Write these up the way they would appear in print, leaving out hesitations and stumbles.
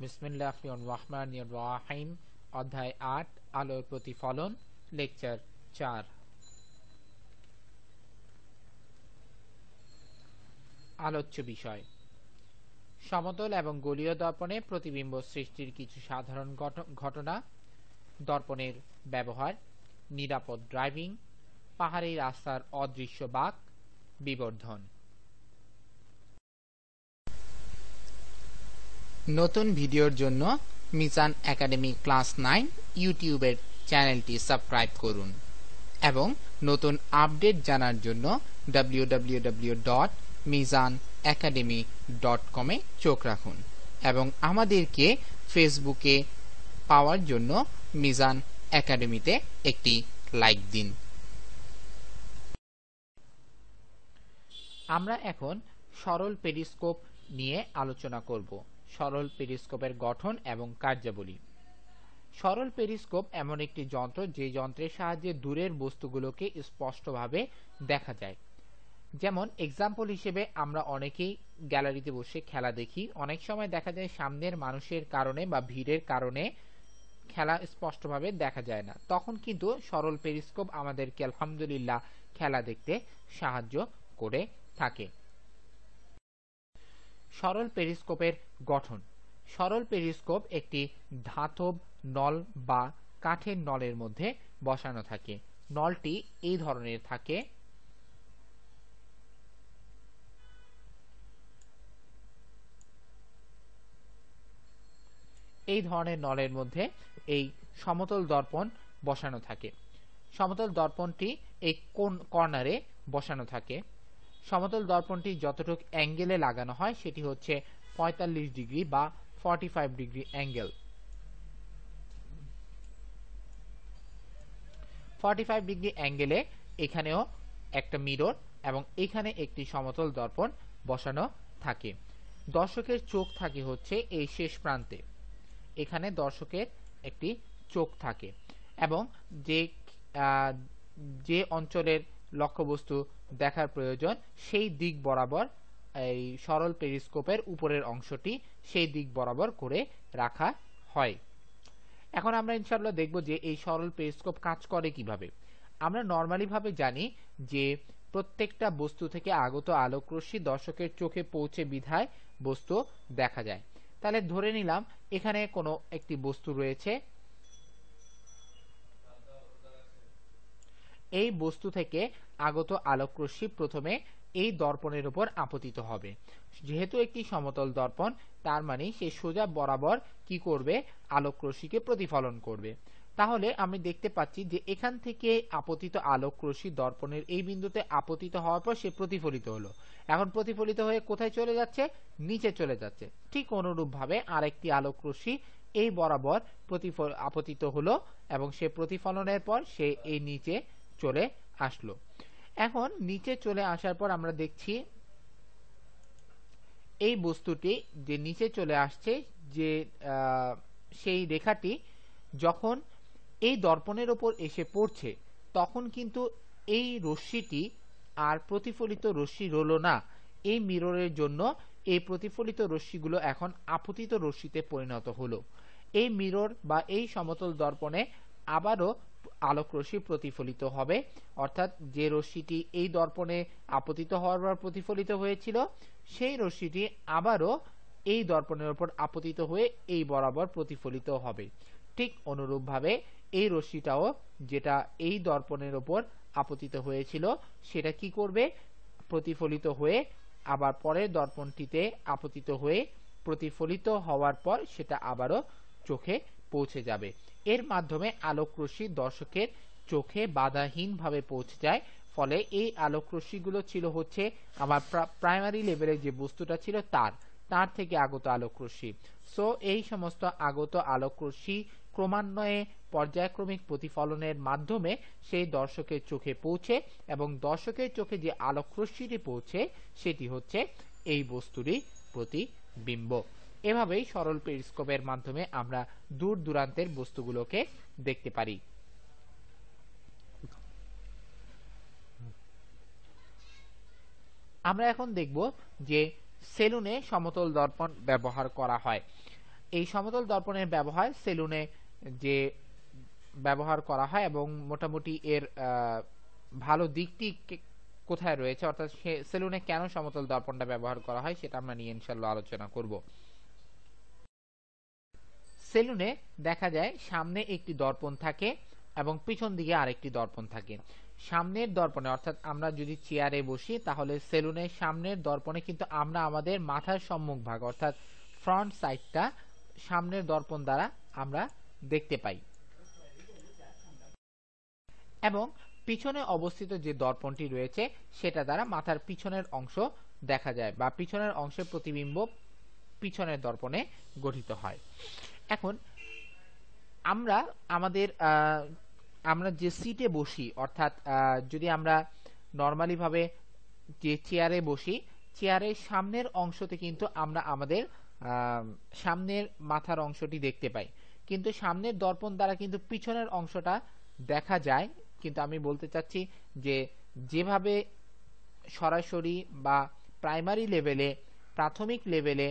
বিসমিল্লাহির রহমানির রহিম। অধ্যায় ৮ আলোর প্রতিফলন, লেকচার ৪। আলোচ্য বিষয়: সমতল এবং গোলীয় দর্পণে প্রতিবিম্ব সৃষ্টির কিছু সাধারণ ঘটনা, দর্পণের ব্যবহার, নিরাপদ ড্রাইভিং, পাহাড়ি রাস্তার অদৃশ্য বাঁক, বিবর্ধন। নতুন ভিডিওর জন্য মিজান একাডেমি ক্লাস 9 ইউটিউবের চ্যানেলটি সাবস্ক্রাইব করুন এবং নতুন আপডেট জানার জন্য www.mizanacademy.com এ চোখ রাখুন এবং আমাদেরকে ফেসবুকে পাওয়ার জন্য মিজান একাডেমিতে একটি লাইক দিন। আমরা এখন সরল পেরিস্কোপ নিয়ে আলোচনা করব। সরল পেরিস্কোপের গঠন এবং কার্যাবলী। সরল পেরিস্কোপ এমন একটি যন্ত্র যে যন্ত্রের সাহায্যে দূরের বস্তুগুলোকে স্পষ্টভাবে দেখা যায়। যেমন এক্সাম্পল হিসেবে আমরা অনেকেই গ্যালারিতে বসে খেলা দেখি, অনেক সময় দেখা যায় সামনের মানুষের কারণে বা ভিড়ের কারণে খেলা স্পষ্টভাবে দেখা যায় না, তখন কিন্তু সরল পেরিস্কোপ আমাদেরকে আলহামদুলিল্লাহ খেলা দেখতে সাহায্য করে থাকে। সরল পেরিস্কোপের গঠন: সরল পেরিস্কোপ একটি ধাতব নল বা কাঠের নলের মধ্যে বসানো থাকে। নলটি এই ধরনের থাকে। এই ধরনের নলের মধ্যে এই সমতল দর্পণ বসানো থাকে। সমতল দর্পণটি এই কোন কর্নারে বসানো থাকে। সমতল দর্পণটি যতটুকু অ্যাঙ্গেলে লাগানো হয় সেটি হচ্ছে 45 ডিগ্রি বা 45 ডিগ্রি অ্যাঙ্গেল। 45 ডিগ্রি অ্যাঙ্গেলে এখানেও একটা মিরর এবং এখানে একটি সমতল দর্পণ বসানো থাকে। দর্শকের চোখ থাকে হচ্ছে এই শেষ প্রান্তে, এখানে দর্শকের একটি চোখ থাকে এবং যে অঞ্চলের লক্ষ্যবস্তু দেখার প্রয়োজন সেই দিক বরাবর এই সরল পেরিস্কোপের উপরের অংশটি সেই দিক বরাবর করে রাখা হয়। এখন আমরা ইনশাআল্লাহ দেখব যে এই সরল পেরিস্কোপ কাজ করে কিভাবে। আমরা নরমালি ভাবে জানি যে প্রত্যেকটা বস্তু থেকে আগত আলোকরশ্মি দর্শকের চোখে পৌঁছে বিধায় বস্তু দেখা যায়। তাহলে ধরে নিলাম এখানে কোনো একটি বস্তু রয়েছে, এই বস্তু থেকে আগত আলোকরশ্মি প্রথমে এই দর্পণের উপর আপতিত হবে। যেহেতু একটি সমতল দর্পণ, তার মানে সে সোজা বরাবর কি করবে, আলোকরশ্মিকে প্রতিফলন করবে। তাহলে আমি দেখতে পাচ্ছি যে এখান থেকে আপতিত আলোকরশ্মি দর্পণের এই বিন্দুতে আপতিত হওয়ার পর সে প্রতিফলিত হলো। এখন প্রতিফলিত হয়ে কোথায় চলে যাচ্ছে? নিচে চলে যাচ্ছে। ঠিক অনুরূপ ভাবে আরেকটি আলোকরশ্মি এই বরাবর আপতিত হলো এবং সে প্রতিফলনের পর সে এই নিচে চলে আসলো। এখন নিচে চলে আসার পর আমরা দেখছি এই বস্তুটি যে নিচে চলে আসছে, যে সেই রেখাটি যখন এই দর্পণের উপর এসে পড়ছে তখন কিন্তু এই রশ্মিটি আর প্রতিফলিত রশ্মি রইল না। এই মিররের জন্য এই প্রতিফলিত রশ্মিগুলো এখন আপতিত রশ্মিতে পরিণত হলো। এই মিরর বা এই সমতল দর্পণে আবারও আলোকরশ্মি প্রতিফলিত হবে, অর্থাৎ যে রশ্মিটি এই দর্পণে আপতিত হওয়ার পর প্রতিফলিত হয়েছিল সেই রশ্মিটি আবারও এই দর্পণের উপর আপতিত হয়ে এই বরাবর প্রতিফলিত হবে। ঠিক অনুরূপভাবে এই রশ্মিটাও যেটা এই দর্পণের উপর আপতিত হয়েছিল সেটা কি করবে, প্রতিফলিত হয়ে আবার পরের দর্পণটিতে আপতিত হয়ে প্রতিফলিত হওয়ার পর সেটা আবারও চোখে পৌঁছে যাবে। এর মাধ্যমে আলোকরশ্মি দর্শকের চোখে বাধাহীনভাবে পৌঁছে যায়। ফলে এই আলোকরশ্মিগুলো ছিল হচ্ছে আমার প্রাইমারি লেভেলের যে বস্তুটা ছিল তার থেকে আগত আলোকরশ্মি। সো এই সমস্ত আগত আলোকরশ্মি ক্রমান্বয়ে পর্যায়ক্রমিক প্রতিফলনের মাধ্যমে সেই দর্শকের চোখে পৌঁছে এবং দর্শকের চোখে যে আলোকরশ্মিটি পৌঁছে সেটি হচ্ছে এই বস্তুরই প্রতিবিম্ব। এভাবেই সরল পেরিস্কোপের মাধ্যমে আমরা দূর দূরান্তের বস্তুগুলোকে দেখতে পারি। আমরা এখন দেখব যে সেলুনে সমতল দর্পণ ব্যবহার করা হয়। এই সমতল দর্পণের ব্যবহার সেলুনে যে ব্যবহার করা হয় এবং মোটামুটি এর ভালো দিকটি কোথায় রয়েছে, অর্থাৎ সেলুনে কেন সমতল দর্পণটা ব্যবহার করা হয় সেটা আমরা নিয়ে ইনশাআল্লাহ আলোচনা করব। সেলুনে দেখা যায় সামনে একটি দর্পণ থাকে এবং পিছন দিকে আরেকটি দর্পণ থাকে। সামনের দর্পণে অর্থাৎ আমরা যদি চেয়ারে বসি তাহলে সেলুনের সামনের দর্পণে কিন্তু আমরা আমাদের মাথার সম্মুখ ভাগ অর্থাৎ ফ্রন্ট সাইডটা সামনের দর্পণ দ্বারা আমরা দেখতে পাই এবং পিছনে অবস্থিত যে দর্পণটি রয়েছে সেটা দ্বারা মাথার পিছনের অংশ দেখা যায় বা পিছনের অংশের প্রতিবিম্ব পিছনের দর্পণে গঠিত হয়। এখন আমরা আমাদের আমরা যে সিটে বসি অর্থাৎ যদি আমরা নরমালি ভাবে যে চেয়ারে বসি, চেয়ারের সামনের অংশতে কিন্তু আমরা আমাদের সামনের মাথার অংশটি দেখতে পাই, কিন্তু সামনের দর্পণ দ্বারা কিন্তু পিছনের অংশটা দেখা যায়। কিন্তু আমি বলতে চাচ্ছি যে যেভাবে সরাসরি বা প্রাইমারি লেভেলে প্রাথমিক লেভেলে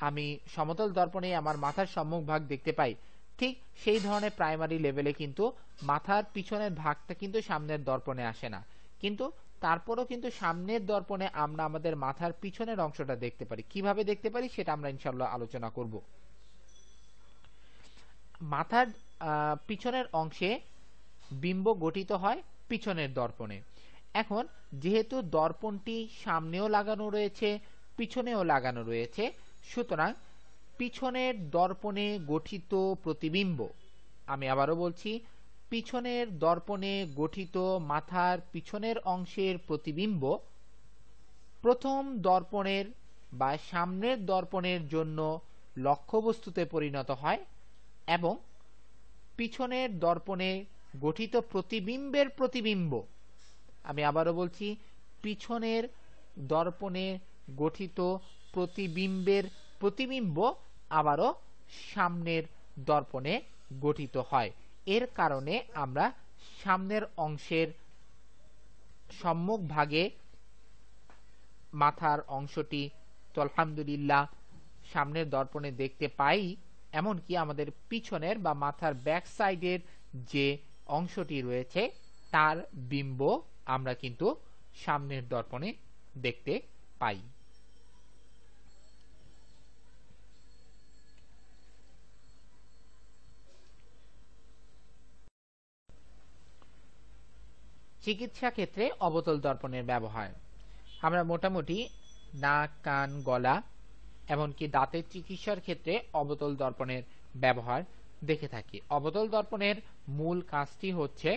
আমি সমতল দর্পণে আমার মাথার সম্মুখ ভাগ দেখতে পাই, ঠিক সেই ধরনের প্রাইমারি লেভেলে কিন্তু মাথার পিছনের ভাগটা কিন্তু সামনের দর্পণে আসে না, কিন্তু তারপরও কিন্তু সামনের দর্পণে আমরা আমাদের মাথার পিছনের অংশটা দেখতে পারি। কিভাবে দেখতে পারি সেটা আমরা ইনশাআল্লাহ আলোচনা করব। মাথার পিছনের অংশে বিম্ব গঠিত হয় পিছনের দর্পণে। এখন যেহেতু দর্পণটি সামনেও লাগানো রয়েছে পিছনেও লাগানো রয়েছে, সুতরাং পিছনের দর্পণে গঠিত প্রতিবিম্ব, আমি আবারও বলছি, পিছনের দর্পণে গঠিত মাথার পিছনের অংশের প্রতিবিম্ব প্রথম দর্পণের বা সামনের দর্পণের জন্য লক্ষ্যবস্তুতে পরিণত হয় এবং পিছনের দর্পণে গঠিত প্রতিবিম্বের প্রতিবিম্ব, আমি আবারও বলছি, পিছনের দর্পণে গঠিত প্রতিবিম্বের প্রতিবিম্ব আবারও সামনের দর্পণে গঠিত হয়। এর কারণে আমরা সামনের অংশের সম্মুখ ভাগে মাথার অংশটি তো আলহামদুলিল্লাহ সামনের দর্পণে দেখতে পাই, এমনকি আমাদের পিছনের বা মাথার ব্যাক সাইডের যে অংশটি রয়েছে তার বিম্ব আমরা কিন্তু সামনের দর্পণে দেখতে পাই। চিকিৎসা ক্ষেত্রে অবতল দর্পণের ব্যবহার আমরা মোটামুটি নাক, কান, গলা এমনকি দাঁতের চিকিৎসার ক্ষেত্রে অবতল দর্পণের ব্যবহার দেখে থাকি। অবতল দর্পণের মূল কাজটি হচ্ছে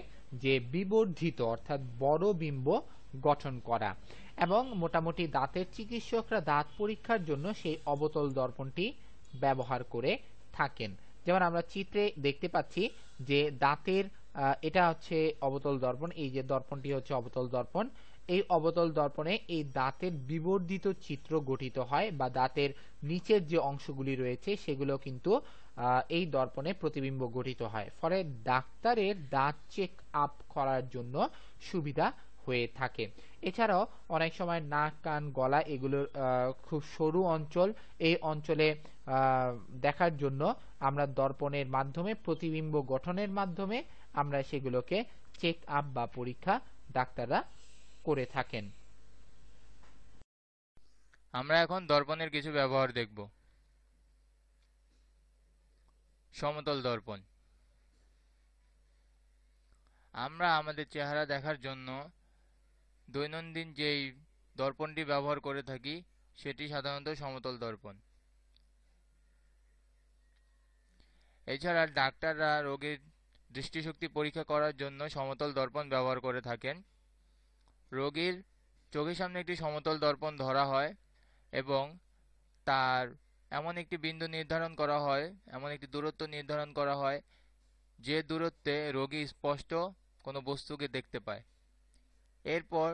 যে বিবর্ধিত অর্থাৎ বড় বিম্ব গঠন করা এবং মোটামুটি দাঁতের চিকিৎসকরা দাঁত পরীক্ষার জন্য সেই অবতল দর্পণটি ব্যবহার করে থাকেন। যেমন আমরা চিত্রে দেখতে পাচ্ছি যে দাঁতের এটা হচ্ছে অবতল দর্পণ, এই যে দর্পণটি হচ্ছে অবতল দর্পণ। এই অবতল দর্পণে এই দাঁতের বিবর্ধিত চিত্র গঠিত হয় বা দাঁতের নিচের যে অংশগুলি রয়েছে সেগুলো কিন্তু এই দর্পণে প্রতিবিম্ব গঠিত হয়, ফলে ডাক্তারের দাঁত চেক আপ করার জন্য সুবিধা হয়ে থাকে। এছাড়াও অনেক সময় নাক, কান, গলা এগুলোর খুব সরু অঞ্চল, এই অঞ্চলে দেখার জন্য আমরা দর্পণের মাধ্যমে প্রতিবিম্ব গঠনের মাধ্যমে আমরা সেগুলোকে চেক আপ বা পরীক্ষা ডাক্তাররা করে থাকেন। আমরা এখন দর্পণের কিছু ব্যবহার দেখব। সমতল দর্পণ আমরা আমাদের চেহারা দেখার জন্য দৈনন্দিন যেই দর্পণটি ব্যবহার করে থাকি সেটি সাধারণত সমতল দর্পণ। এছাড়া ডাক্তাররা রোগীর দৃষ্টিশক্তি পরীক্ষা করার জন্য সমতল দর্পণ ব্যবহার করে থাকেন। রোগীর চোখের সামনে একটি সমতল দর্পণ ধরা হয় এবং তার এমন একটি বিন্দু নির্ধারণ করা হয়, এমন একটি দূরত্ব নির্ধারণ করা হয় যে দূরত্বে রোগী স্পষ্ট কোনো বস্তুকে দেখতে পায়। এরপর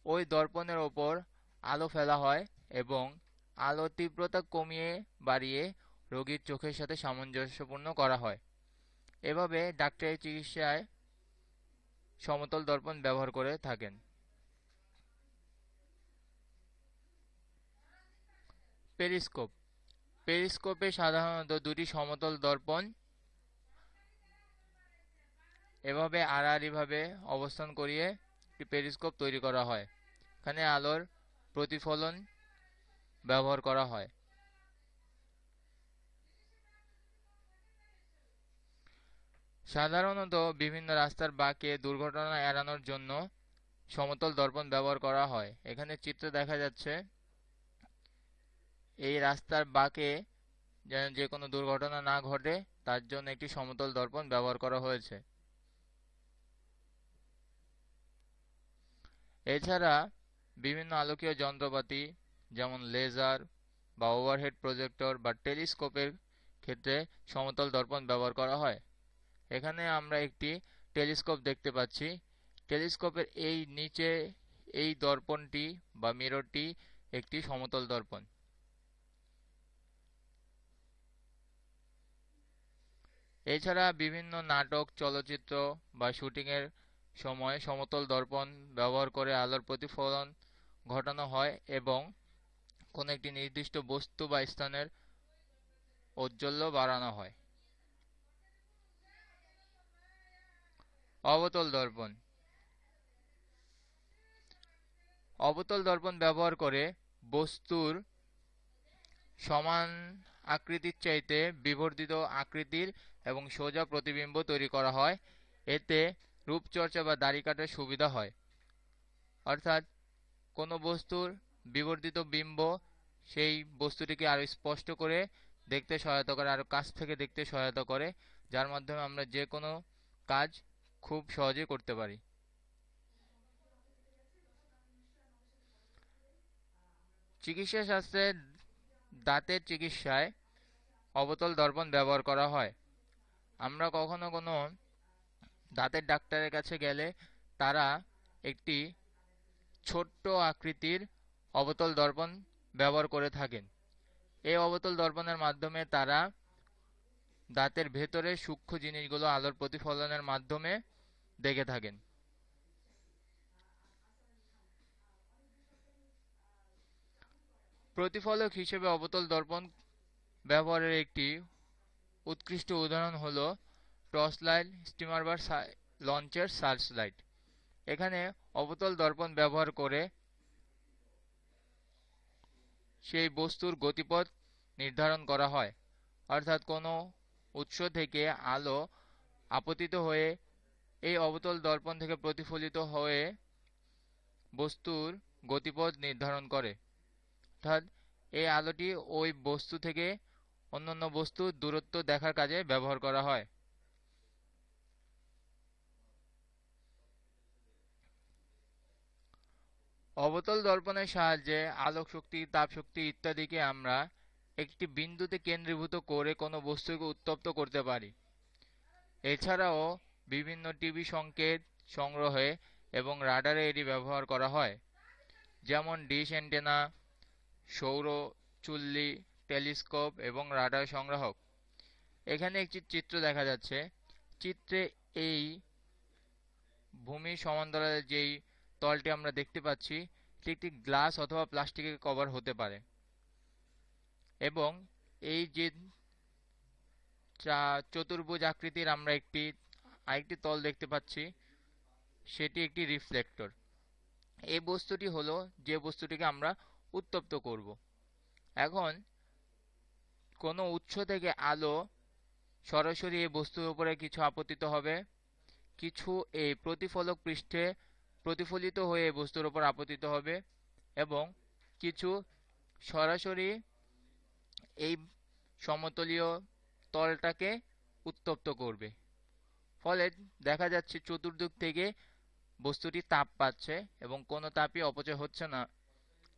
ওই দর্পণের ওপর আলো ফেলা হয় এবং আলোর তীব্রতা কমিয়ে বাড়িয়ে রোগীর চোখের সাথে সামঞ্জস্যপূর্ণ করা হয়। এভাবে ডাক্তারি চিকিৎসায় সমতল দর্পণ ব্যবহার করে থাকেন। পেরিস্কোপ পেরিস্কোপে সাধারণত দুটি সমতল দর্পণ এভাবে আড়াআড়িভাবে অবস্থান করিয়ে একটি পেরিস্কোপ তৈরি করা হয়। এখানে আলোর প্রতিফলন ব্যবহার করা হয়। সাধারণত বিভিন্ন রাস্তার বাঁকে দুর্ঘটনা এড়ানোর জন্য সমতল দর্পণ ব্যবহার করা হয়। এখানে চিত্রে দেখা যাচ্ছে এই রাস্তার বাঁকে যেন যে কোনো দুর্ঘটনা না ঘটে তার জন্য একটি সমতল দর্পণ ব্যবহার করা হয়েছে। এছাড়া বিভিন্ন আলোকীয় যন্ত্রপাতি যেমন লেজার বা ওভারহেড প্রজেক্টর বা টেলিস্কোপের ক্ষেত্রে সমতল দর্পণ ব্যবহার করা হয়। এখানে আমরা একটি টেলিস্কোপ দেখতে পাচ্ছি। টেলিস্কোপের এই নিচে এই দর্পণটি বা মিররটি একটি সমতল দর্পণ। এছাড়া বিভিন্ন নাটক, চলচ্চিত্র বা শুটিংয়ের সময় সমতল দর্পণ ব্যবহার করে আলোর প্রতিফলন ঘটানো হয় এবং কোনো একটি নির্দিষ্ট বস্তু বা স্থানের ঔজ্জ্বল্য বাড়ানো হয়। অবতল দর্পণ। অবতল দর্পণ ব্যবহার করে বস্তুর সমান আকৃতির চাইতে বিবর্ধিত আকৃতির এবং সোজা প্রতিবিম্ব তৈরি করা হয়। এতে রূপচর্চা বা দাড়ি কাটার সুবিধা হয়। অর্থাৎ কোনো বস্তুর বিবর্ধিত বিম্ব সেই বস্তুটিকে আরো স্পষ্ট করে দেখতে সহায়তা করে, আরো কাছ থেকে দেখতে সহায়তা করে, যার মাধ্যমে আমরা যে কোনো কাজ খুব সহজে করতে পারি। চিকিৎসা শাস্ত্রে দাঁতের চিকিৎসায় অবতল দর্পণ ব্যবহার করা হয়। আমরা কখনো কোনো দাঁতের ডাক্তারের কাছে গেলে তারা একটি ছোট্ট আকৃতির অবতল দর্পণ ব্যবহার করে থাকেন। এই অবতল দর্পণের মাধ্যমে তারা দাঁতের ভেতরে সূক্ষ্ম জিনিসগুলো আলোর প্রতিফলনের মাধ্যমে দেখে থাকেন। প্রতিফলক হিসেবে অবতল দর্পণ ব্যবহারের একটি উৎকৃষ্ট উদাহরণ হলো টর্চ লাইট, স্টিমার বা লঞ্চের সার্চ লাইট। এখানে অবতল দর্পণ ব্যবহার করে সেই বস্তুর গতিপথ নির্ধারণ করা হয়। অর্থাৎ কোনো উৎস থেকে আলো আপতিত হয়ে এই অবতল দর্পণ থেকে প্রতিফলিত হয়ে বস্তুর গতিপথ নির্ধারণ করে। অর্থাৎ এই আলোটি ওই বস্তু থেকে অন্যান্য বস্তুর দূরত্ব দেখার কাজে ব্যবহার করা হয়। অবতল দর্পণের সাহায্যে আলোক শক্তি, তাপ শক্তি ইত্যাদিকে আমরা একটি বিন্দুতে কেন্দ্রীভূত করে কোনো বস্তুকে উত্তপ্ত করতে পারি। এছাড়াও বিভিন্ন টিভি সংকেত সংগ্রহে এবং রাডারে এটি ব্যবহার করা হয়, যেমন ডিশ অ্যান্টেনা, সৌর চুল্লি, টেলিস্কোপ এবং রাডার সংগ্রাহক। এখানে একটি চিত্র দেখা যাচ্ছে। চিত্রে এই ভূমির সমান্তরালে যেই তলটি আমরা দেখতে পাচ্ছি এটি একটি গ্লাস অথবা প্লাস্টিকের কভার হতে পারে এবং এই যে চতুর্ভুজ আকৃতির আমরা আরেকটি তল দেখতে পাচ্ছি সেটি একটি রিফ্লেক্টর। এই বস্তুটি হলো যে বস্তুটিকে আমরা উত্তপ্ত করব। এখন কোনো উৎস থেকে আলো সরাসরি এই বস্তুর উপরে কিছু আপতিত হবে, কিছু এই প্রতিফলক পৃষ্ঠে প্রতিফলিত হয়ে বস্তুর উপর আপতিত হবে এবং কিছু সরাসরি এই সমতলীয় তলটাকে উত্তপ্ত করবে। ফলে দেখা যাচ্ছে চতুর্দিক থেকে বস্তুটি তাপ পাচ্ছে এবং কোনো তাপই অপচয় হচ্ছে না।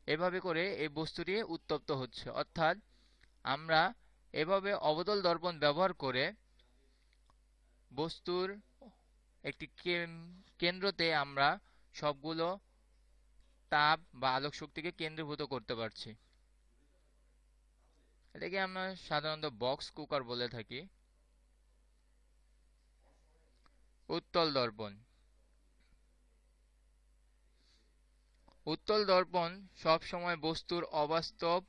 এভাবে করে এই বস্তুটি উত্তপ্ত হচ্ছে। অর্থাৎ আমরা এভাবে অবতল দর্পণ ব্যবহার করে বস্তুর একটি কেন্দ্রতে আমরা সবগুলো তাপ বা আলোক শক্তিকে কেন্দ্রীভূত করতে পারছি। এটাকে আমরা সাধারণত বক্স কুকার বলে থাকি। উত্তল দর্পণ। উত্তল দর্পণ সব সময় বস্তুর অবাস্তব,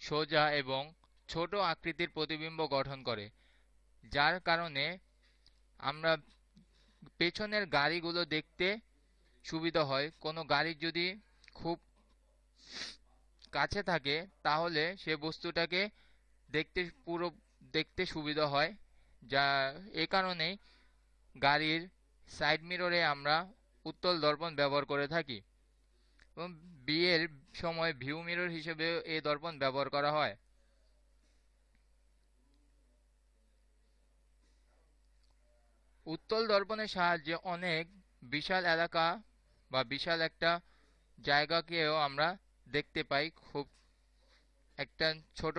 সোজা এবং ছোট আকৃতির প্রতিবিম্ব গঠন করে, যার কারণে আমরা পেছনের গাড়িগুলো দেখতে সুবিধা হয়। কোনো গাড়ি যদি খুব কাছে থাকে তাহলে সে বস্তুটাকে পুরো দেখতে সুবিধা হয়। যা এ কারণেই গাড়ির সাইড মিররে আমরা উত্তল দর্পণ ব্যবহার করে থাকি এবং বিয়ের সময় ভিউ মিরর হিসেবে এই দর্পণ ব্যবহার করা হয়। উত্তল দর্পণের সাহায্যে অনেক বিশাল এলাকা বা বিশাল একটা জায়গাকেও আমরা দেখতে পাই খুব একটা ছোট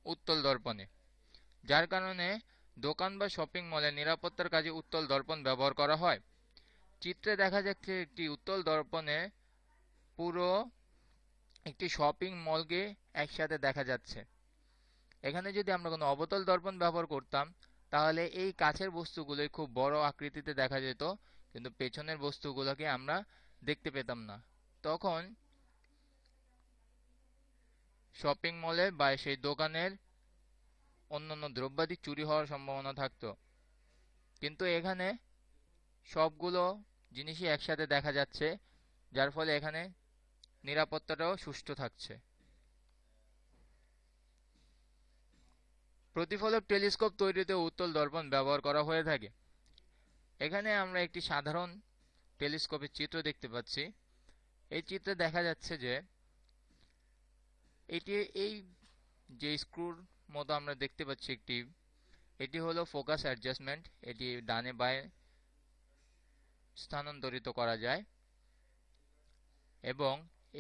উত্তল দর্পণে, যার কারণে দোকান বা শপিং মলে নিরাপত্তার কাজে উত্তল দর্পণ ব্যবহার করা হয়। চিত্রে দেখা যাচ্ছে একটি উত্তল দর্পণে পুরো একটি শপিং মলকে একসাথে দেখা যাচ্ছে। এখানে যদি আমরা কোনো অবতল দর্পণ ব্যবহার করতাম তাহলে এই কাছের বস্তুগুলোই খুব বড় আকৃতিতে দেখা যেত, কিন্তু পেছনের বস্তুগুলোকে আমরা দেখতে পেতাম না। তখন শপিং মলে বা সেই দোকানের অন্যান্য দ্রব্যাদি চুরি হওয়ার সম্ভাবনা থাকতো, কিন্তু এখানে সবগুলো জিনিসই একসাথে দেখা যাচ্ছে, যার ফলে এখানে নিরাপত্তাটাও সুষ্ঠু থাকছে। প্রতিফলক টেলিস্কোপ তৈরিতে উত্তল দর্পণ ব্যবহার করা হয়ে থাকে। এখানে আমরা একটি সাধারণ টেলিস্কোপের চিত্র দেখতে পাচ্ছি। এই চিত্রে দেখা যাচ্ছে যে এই যে স্ক্রুর মতো আমরা দেখতে পাচ্ছি এটি হলো ফোকাস অ্যাডজাস্টমেন্ট। এটি ডানে বাঁয়ে স্থানান্তরিত করা যায় এবং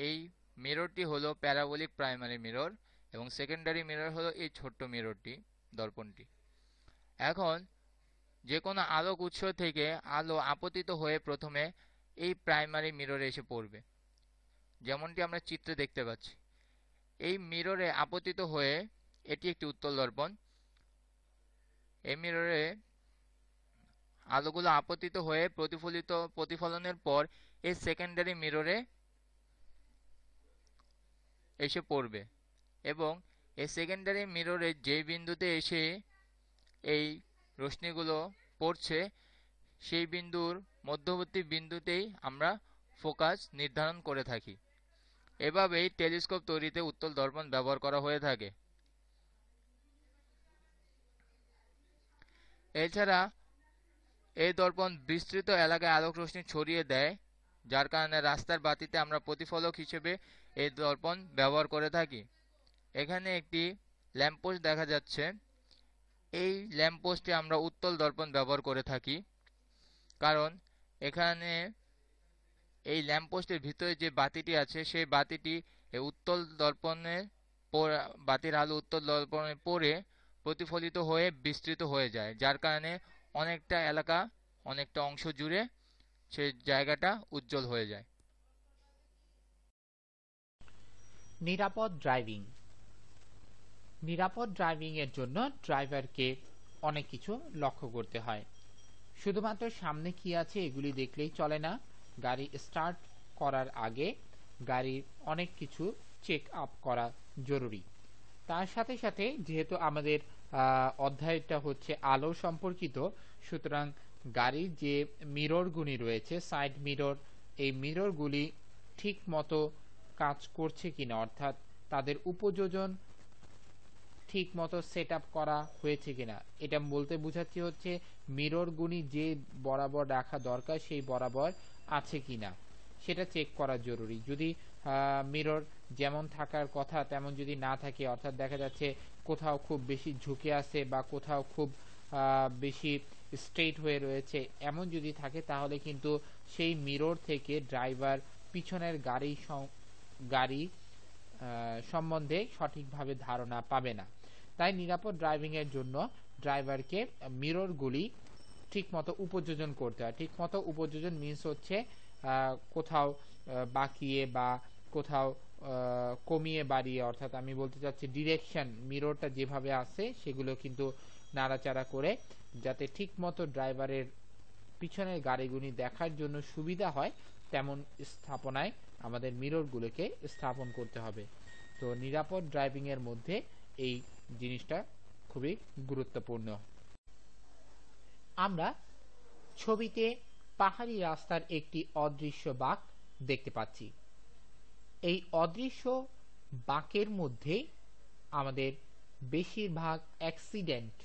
এই মিররটি হলো প্যারাবোলিক প্রাইমারি মিরর এবং সেকেন্ডারি মিরর হলো এই ছোট্ট মিররটি, দর্পণটি। এখন যে কোনো আলোক উৎস থেকে আলো আপতিত হয়ে প্রথমে এই প্রাইমারি মিররে এসে পড়বে, যেমনটি আমরা চিত্রে দেখতে পাচ্ছি। এই মিররে আপতিত হয়ে এটি একটি উত্তল দর্পণ। এই মিররে আলোগুলো আপতিত হয়ে প্রতিফলনের পর এই সেকেন্ডারি মিররে এসে পড়বে এবং এই সেকেন্ডারি মিররে যে বিন্দুতে এসে এই রশ্মিগুলো পড়ছে সেই বিন্দুর মধ্যবর্তী বিন্দুতেই আমরা ফোকাস নির্ধারণ করে থাকি। এভাবেই টেলিস্কোপ তৈরিতে উত্তল দর্পণ ব্যবহার করা হয়ে থাকে। এছাড়া এই দর্পণ বিস্তৃত এলাকায় আলোক রশ্মি ছড়িয়ে দেয়, যার কারণে রাস্তার বাতিতে আমরা প্রতিফলক হিসেবে এই দর্পণ ব্যবহার করে থাকি। এখানে একটি ল্যাম্পপোস্ট দেখা যাচ্ছে। এই ল্যাম্পপোস্টে আমরা উত্তল দর্পণ ব্যবহার করে থাকি, কারণ এখানে এই ল্যাম্পপোস্টের ভিতরে যে বাতিটি আছে সেই বাতিটি উত্তল দর্পণের বাতির আলো উত্তল দর্পণে পড়ে প্রতিফলিত হয়ে বিস্তৃত হয়ে যায়, যার কারণে অনেকটা এলাকা অনেকটা অংশ জুড়ে সেই জায়গাটা উজ্জ্বল হয়ে যায়। নিরাপদ ড্রাইভিং। নিরাপদ ড্রাইভিং এর জন্য ড্রাইভারকে অনেক কিছু লক্ষ্য করতে হয়। শুধুমাত্র সামনে কি আছে এগুলি দেখলেই চলে না। গাড়ি স্টার্ট করার আগে গাড়ির অনেক কিছু চেক আপ করা জরুরি। তার সাথে সাথে যেহেতু আমাদের অধ্যায়টা হচ্ছে আলো সম্পর্কিত, সুতরাং গাড়ির যে মিররগুলি রয়েছে, সাইড মিরর, এই মিররগুলি ঠিক মতো কাজ করছে কিনা, অর্থাৎ তাদের উপযোজন ঠিক মতো সেট আপ করা হয়েছে কিনা, এটা বলতে বোঝাচ্ছি হচ্ছে মিররগুলি যে বরাবর রাখা দরকার সেই বরাবর আছে কিনা সেটা চেক করা জরুরি। যদি মিরর যেমন থাকার কথা তেমন যদি না থাকে, অর্থাৎ দেখা যাচ্ছে কোথাও খুব বেশি ঝুঁকে আছে বা কোথাও খুব বেশি স্ট্রেট হয়ে রয়েছে, এমন যদি থাকে তাহলে কিন্তু সেই মিরর থেকে ড্রাইভার পিছনের গাড়ি সম্বন্ধে সঠিকভাবে ধারণা পাবে না। তাই নিরাপদ ড্রাইভিং এর জন্য ড্রাইভারকে মিররগুলি ঠিকমতো উপযোজন করতে হয়। ঠিকমতো উপযোজন মিন্স হচ্ছে কোথাও বাঁকিয়ে বা কোথাও কমিয়ে বাড়িয়ে, অর্থাৎ আমি বলতে চাচ্ছি ডিরেকশন, মিররটা যেভাবে আছে সেগুলো কিন্তু নাড়াচাড়া করে যাতে ঠিকমতো ড্রাইভারের পিছনের গাড়িগুলি দেখার জন্য সুবিধা হয় তেমন স্থাপনায় আমাদের মিররগুলোকে স্থাপন করতে হবে। তো নিরাপদ ড্রাইভিং এর মধ্যে এই জিনিসটা খুবই গুরুত্বপূর্ণ। আমরা ছবিতে পাহাড়ি রাস্তার একটি অদৃশ্য বাঁক দেখতে পাচ্ছি। এই অদৃশ্য বাঁকের মধ্যে আমাদের বেশিরভাগ অ্যাক্সিডেন্ট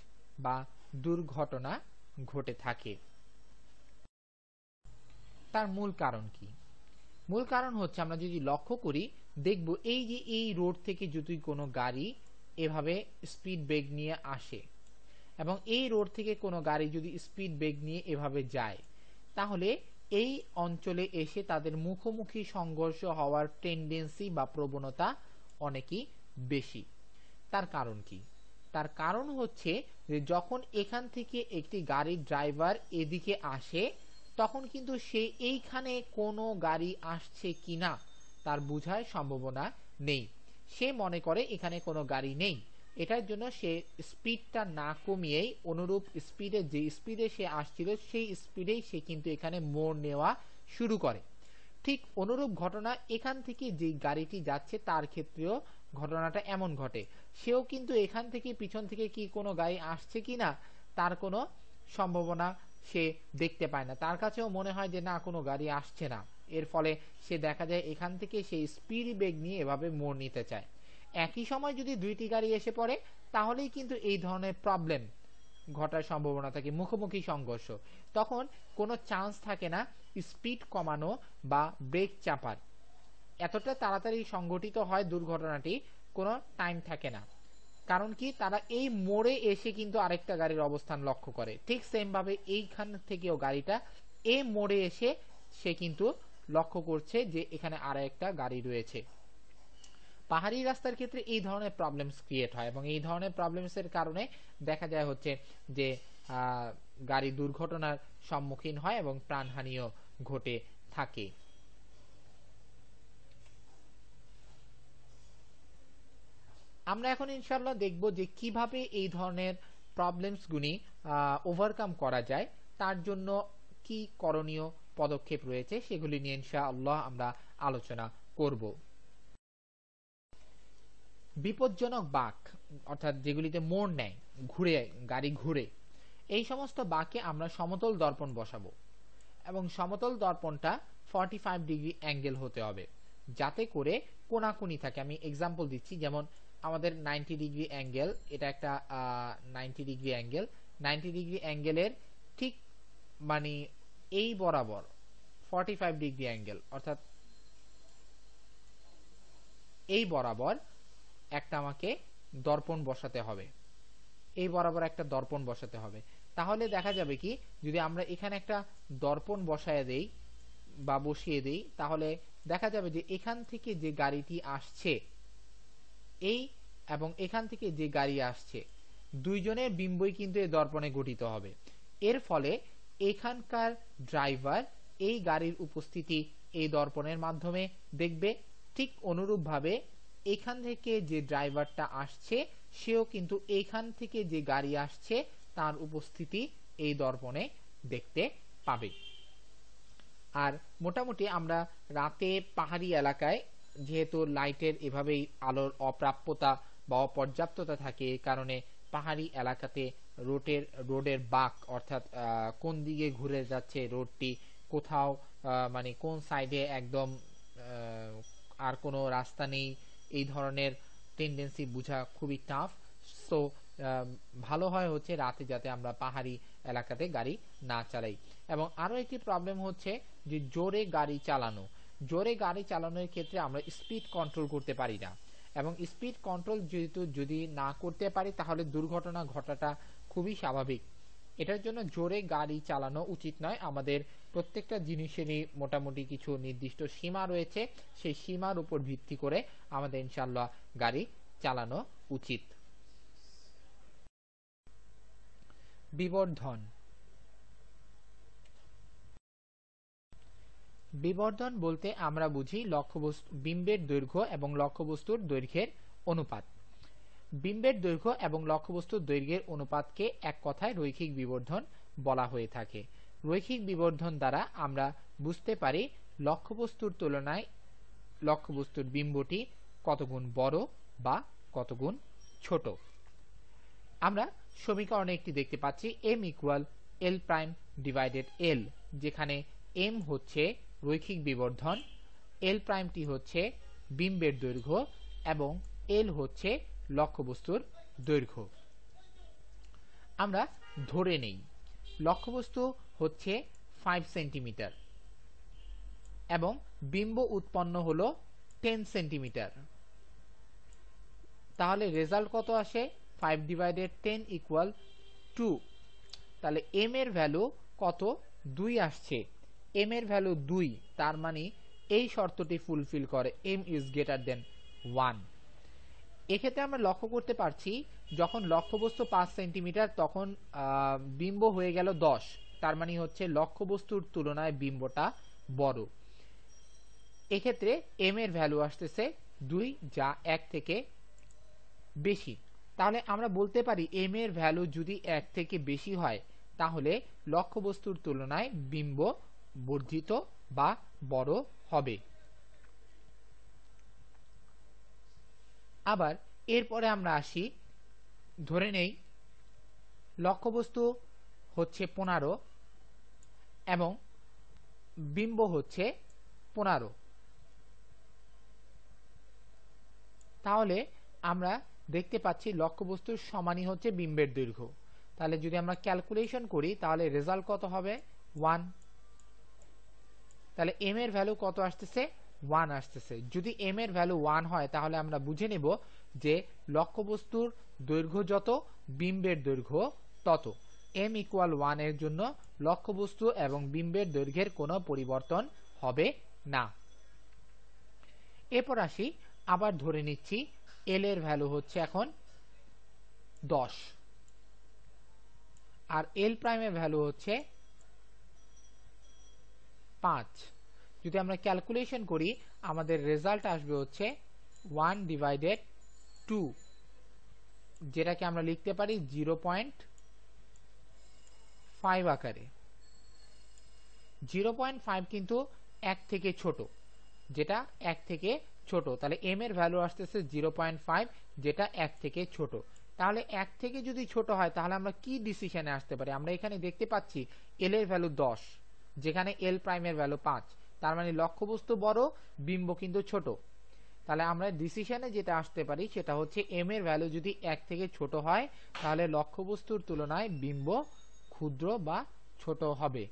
বা দুর্ঘটনা ঘটে থাকে। তার মূল কারণ কি? মূল কারণ হচ্ছে, আমরা যদি লক্ষ্য করি দেখব এই যে এই রোড থেকে যদি কোনো গাড়ি এভাবে স্পিড ব্রেক নিয়ে আসে এবং এই রোড থেকে কোনো গাড়ি যদি স্পিড ব্রেক নিয়ে এভাবে যায়, তাহলে এই অঞ্চলে এসে তাদের মুখোমুখি সংঘর্ষ হওয়ার টেন্ডেন্সি বা প্রবণতা অনেকই বেশি। তার কারণ কি? তার কারণ হচ্ছে যে যখন এখান থেকে একটি গাড়ির ড্রাইভার এদিকে আসে, তখন কিন্তু সে এইখানে কোনো গাড়ি আসছে কিনা তার বোঝার সম্ভাবনা নেই। সে মনে করে এখানে কোনো গাড়ি নেই, এটার জন্য সে স্পিডটা না কমিয়েই অনুরূপ স্পিডে, যে স্পিডে সে আসছিল সেই স্পিডেই সে কিন্তু এখানে মোড় নেওয়া শুরু করে। ঠিক অনুরূপ ঘটনা এখান থেকে যে গাড়িটি যাচ্ছে তার ক্ষেত্রেও ঘটনাটা এমন ঘটে। সেও কিন্তু এখান থেকে পিছন থেকে কি কোনো গাড়ি আসছে কিনা তার কোনো সম্ভাবনা সে দেখতে পায় না। তার কাছেও মনে হয় যে না, কোনো গাড়ি আসছে না। এর ফলে সে দেখা যায় এখান থেকে সেই স্পিড ব্রেক নিয়ে এভাবে মোড় নিতে চায়। একই সময় যদি দুইটি গাড়ি এসে পড়ে, তাহলেই কিন্তু এই ধরনের প্রবলেম ঘটার সম্ভাবনা থাকে, মুখোমুখি সংঘর্ষ। তখন কোনো চান্স থাকে না স্পিড কমানো বা ব্রেক চাপার। এতটা তাড়াতাড়ি সংঘটিত হয় দুর্ঘটনাটি, কোনো টাইম থাকে না। কারণ কি? তারা এই মোড়ে এসে কিন্তু আরেকটা গাড়ির অবস্থান লক্ষ্য করে। ঠিক সেম ভাবে এইখান থেকেও গাড়িটা এই মোড়ে এসে সে কিন্তু লক্ষ্য করছে যে এখানে আরেকটা গাড়ি রয়েছে। পাহাড়ি রাস্তার ক্ষেত্রে এই ধরনের প্রবলেমস ক্রিয়েট হয় এবং এই ধরনের প্রবলেমসের কারণে দেখা যায় হচ্ছে যে গাড়ি দুর্ঘটনার সম্মুখীন হয় এবং প্রাণহানিও ঘটে থাকে। আমরা এখন ইনশাআল্লাহ দেখব যে কিভাবে এই ধরনের প্রবলেমসগুলি ওভারকাম করা যায়, তার জন্য কি করণীয় পদক্ষেপ রয়েছে সেগুলি নিয়ে ইনশাআল্লাহ আমরা আলোচনা করব। বিপজ্জনক বাঁক, অর্থাৎ যেগুলিতে মোড় নেয়, ঘুরে গাড়ি ঘুরে, এই সমস্ত বাঁকে আমরা সমতল দর্পণ বসাবো এবং সমতল দর্পণটা 45 ডিগ্রি অ্যাঙ্গেল হতে হবে, যাতে করে কোনাকুনি থাকে। আমি এক্সাম্পল দিচ্ছি, যেমন আমাদের 90 ডিগ্রি অ্যাঙ্গেল, এটা একটা 90 ডিগ্রি অ্যাঙ্গেল। 90 ডিগ্রি অ্যাঙ্গেলের ঠিক মানে এই বরাবর 45 ডিগ্রি অ্যাঙ্গেল, অর্থাৎ এই বরাবর একটা আমাকে দর্পণ বসাতে হবে। এই বরাবর একটা দর্পণ বসাতে হবে। তাহলে দেখা যাবে কি, যদি আমরা এখানে একটা দর্পণ বসায় দেই বা বসিয়ে দেই, তাহলে দেখা যাবে যে এখান থেকে যে গাড়িটি আসছে এই এবং এখান থেকে যে গাড়ি আসছে, দুইজনের বিম্বই কিন্তু এই দর্পণে গঠিত হবে। এর ফলে এখানকার ড্রাইভার এই গাড়ির উপস্থিতি এই দর্পণের মাধ্যমে দেখবে। ঠিক অনুরূপভাবে এখান থেকে যে ড্রাইভারটা আসছে সেও কিন্তু এখান থেকে যে গাড়ি আসছে তার উপস্থিতি এই দর্পণে দেখতে পাবে। আর মোটামুটি আমরা রাতে পাহাড়ি এলাকায় যেহেতু লাইটের এভাবেই আলোর অপ্রাপ্যতা বা অপর্যাপ্ততা থাকে, এই কারণে পাহাড়ি এলাকাতে রোডের বাঁক, অর্থাৎ কোন দিকে ঘুরে যাচ্ছে রোডটি, কোথাও মানে কোন সাইডে একদম আর কোনো রাস্তা নেই, এই ধরনের টেন্ডেন্সি বোঝা খুবই টাফ। সো ভালো হয় হচ্ছে রাতে যাতে আমরা পাহাড়ি এলাকাতে গাড়ি না চালাই। এবং আরো একটি প্রবলেম হচ্ছে যে জোরে গাড়ি চালানো। জোরে গাড়ি চালানোর ক্ষেত্রে আমরা স্পিড কন্ট্রোল করতে পারি না, এবং স্পিড কন্ট্রোল যেহেতু যদি না করতে পারি তাহলে দুর্ঘটনা ঘটাটা খুবই স্বাভাবিক। এটার জন্য জোরে গাড়ি চালানো উচিত নয়। আমাদের প্রত্যেকটা জিনিসেরই মোটামুটি কিছু নির্দিষ্ট সীমা রয়েছে, সেই সীমার উপর ভিত্তি করে আমাদের ইনশাআল্লাহ গাড়ি চালানো উচিত। বিবর্ধন। বিবর্ধন বলতে আমরা বুঝি লক্ষ্যবস্তু বিম্বের দৈর্ঘ্য এবং লক্ষ্যবস্তুর দৈর্ঘ্যের অনুপাত। বিম্বের দৈর্ঘ্য এবং লক্ষ্যবস্তুর দৈর্ঘ্যের অনুপাতকে এক কথায় রৈখিক বিবর্ধন বলা হয়ে থাকে। রৈখিক বিবর্ধন দ্বারা আমরা বুঝতে পারি লক্ষ্যবস্তুর তুলনায় লক্ষ্যবস্তুর বিম্বটি কতগুণ বড় বা কতগুণ ছোট। আমরা সমীকরণে একটি দেখতে পাচ্ছি m equal l prime divided l, যেখানে m হচ্ছে রৈখিক বিবর্ধন, l প্রাইমটি হচ্ছে বিম্বের দৈর্ঘ্য এবং l হচ্ছে লক্ষ্যবস্তুর দৈর্ঘ্য। আমরা ধরে নেই লক্ষ্যবস্তু হচ্ছে 5 সেন্টিমিটার এবং বিম্ব উৎপন্ন হলো 10 সেন্টিমিটার। তাহলে রেজাল্ট কত আসে? 5 ডিভাইডেড 10 ইকুয়াল 2। তাহলে m এর ভ্যালু কত? 2 আসছে। m এর ভ্যালু 2, তার মানে এই শর্তটি ফুলফিল করে, m ইজ গ্রেটার দেন 1। এক্ষেত্রে আমরা লক্ষ্য করতে পারছি যখন লক্ষ্যবস্তু 5 সেন্টিমিটার তখন বিম্ব হয়ে গেল 10, তার মানে হচ্ছে লক্ষ্যবস্তুর তুলনায় বিম্বটা বড়। এক্ষেত্রে m এর ভ্যালু আসতেছে 2, যা 1 থেকে বেশি। তাহলে আমরা বলতে পারি m এর ভ্যালু যদি 1 থেকে বেশি হয় তাহলে লক্ষ্যবস্তুর তুলনায় বিম্ব বর্ধিত বা বড় হবে। আবার এরপরে আমরা আসি, ধরে নেই লক্ষ্যবস্তু হচ্ছে 15 এবং বিম্ব হচ্ছে 15। তাহলে আমরা দেখতে পাচ্ছি লক্ষ্যবস্তুর সমানই হচ্ছে বিম্বের দৈর্ঘ্য। তাহলে যদি আমরা ক্যালকুলেশন করি তাহলে রেজাল্ট কত হবে? 1। তাহলে m এর ভ্যালু কত আসতেছে? 1 আসতেছে। যদি m এর ভ্যালু 1 হয় তাহলে আমরা বুঝে নেব যে লক্ষ্যবস্তুর দৈর্ঘ্য যত বিম্বের দৈর্ঘ্য তত। m ইকুয়াল 1 এর জন্য লক্ষ্যবস্তু এবং বিম্বের দৈর্ঘ্যের কোনো পরিবর্তন হবে না। এরপর আসি, আবার ধরে নিচ্ছি l এর ভ্যালু হচ্ছে এখন 10 আর l প্রাইমের ভ্যালু হচ্ছে 5। যদি আমরা ক্যালকুলেশন করি আমাদের রেজাল্ট আসবে হচ্ছে 1 ডিভাইডেড 2, যেটাকে আমরা লিখতে পারি 0.5 আকারে। 0.5 কিন্তু 1 থেকে ছোট, যেটা 1 থেকে ছোট। তাহলে m এর ভ্যালু আসতেছে 0.5, যেটা 1 থেকে ছোট। তাহলে 1 থেকে যদি ছোট হয় তাহলে আমরা কি ডিসিশনে আসতে পারি? আমরা এখানে দেখতে পাচ্ছি l এর ভ্যালু 10, যেখানে l প্রাইমের ভ্যালু 5, তার মানে লক্ষ্যবস্তু বড়, বিম্ব কিন্তু ছোট। তাহলে আমরা ডিসিশনে যেটা আসতে পারি সেটা হচ্ছে m এর ভ্যালু যদি 1 থেকে ছোট হয় তাহলে লক্ষ্যবস্তুর তুলনায় বিম্ব ক্ষুদ্র বা ছোট হবে।